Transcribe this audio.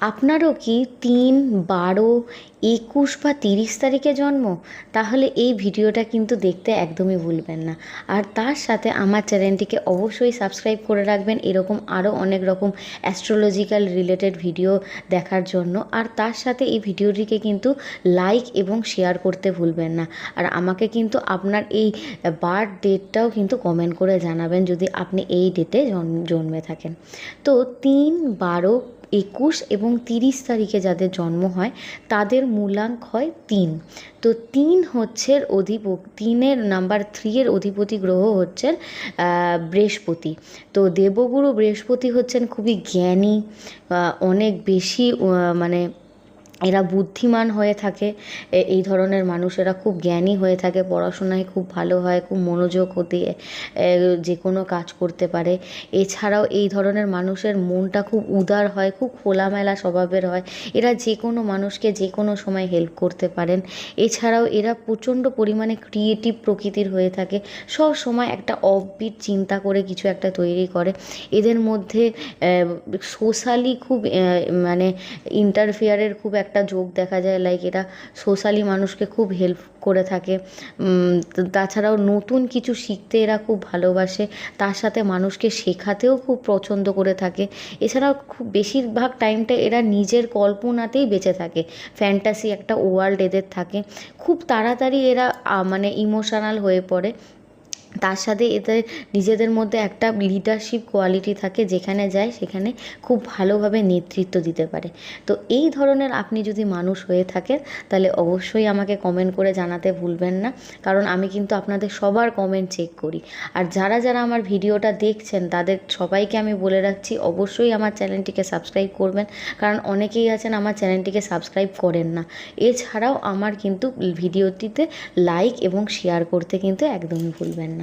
আপনারও কি ৩, ১২, ২১ বা ৩০ তারিখে জন্ম? তাহলে এই ভিডিওটা কিন্তু দেখতে একদমই ভুলবেন না। আর তার সাথে আমার চ্যানেলটিকে অবশ্যই সাবস্ক্রাইব করে রাখবেন এরকম আরও অনেক রকম অ্যাস্ট্রোলজিক্যাল রিলেটেড ভিডিও দেখার জন্য। আর তার সাথে এই ভিডিওটিকে কিন্তু লাইক এবং শেয়ার করতে ভুলবেন না। আর আমাকে কিন্তু আপনার এই বার্থ ডেটটাও কিন্তু কমেন্ট করে জানাবেন যদি আপনি এই ডেটে জন্মে থাকেন। তো ৩, ১২, ২১ এবং ৩০ তারিখে যাদের জন্ম হয় তাদের মূলাঙ্ক হয় ৩। তো ৩ হচ্ছে তিনের নাম্বার 3 এর অধিপতি গ্রহ হচ্ছেন বৃহস্পতি। তো দেবগুরু বৃহস্পতি হচ্ছেন খুবই জ্ঞানী, অনেক বেশি মানে এরা বুদ্ধিমান হয়ে থাকে। এই ধরনের মানুষেরা খুব জ্ঞানী হয়ে থাকে, পড়াশোনায় খুব ভালো হয়, খুব মনোযোগ দিয়ে যে কোনো কাজ করতে পারে। এছাড়াও এই ধরনের মানুষের মনটা খুব উদার হয়, খুব খোলামেলা স্বভাবের হয়। এরা যে কোনো মানুষকে যে কোনো সময় হেল্প করতে পারেন। এছাড়াও এরা প্রচণ্ড পরিমাণে ক্রিয়েটিভ প্রকৃতির হয়ে থাকে, সব সময় একটা অফবিট চিন্তা করে কিছু একটা তৈরি করে। এদের মধ্যে সোশ্যালি খুব মানে ইন্টারফেয়ারের খুব একটা যোগ দেখা যায়, লাইক এরা সোশ্যালি মানুষকে খুব হেল্প করে থাকে। তাছাড়াও নতুন কিছু শিখতে এরা খুব ভালোবাসে, তার সাথে মানুষকে শেখাতেও খুব পছন্দ করে থাকে। এছাড়াও খুব বেশিরভাগ টাইমটা এরা নিজের কল্পনাতেই বেঁচে থাকে, ফ্যান্টাসি একটা ওয়ার্ল্ড এদের থাকে। খুব তাড়াতাড়ি এরা মানে ইমোশনাল হয়ে পড়ে। তার সাথে এদের নিজেদের মধ্যে একটা লিডারশিপ কোয়ালিটি থাকে, যেখানে যায় সেখানে খুব ভালোভাবে নেতৃত্ব দিতে পারে। তো এই ধরনের আপনি যদি মানুষ হয়ে থাকেন তাহলে অবশ্যই আমাকে কমেন্ট করে জানাতে ভুলবেন না, কারণ আমি কিন্তু আপনাদের সবার কমেন্ট চেক করি। আর যারা যারা আমার ভিডিওটা দেখছেন তাদের সবাইকে আমি বলে রাখছি অবশ্যই আমার চ্যানেলটিকে সাবস্ক্রাইব করবেন, কারণ অনেকেই আছেন আমার চ্যানেলটিকে সাবস্ক্রাইব করেন না। এছাড়াও আমার কিন্তু ভিডিওটিতে লাইক এবং শেয়ার করতে কিন্তু একদমই ভুলবেন না।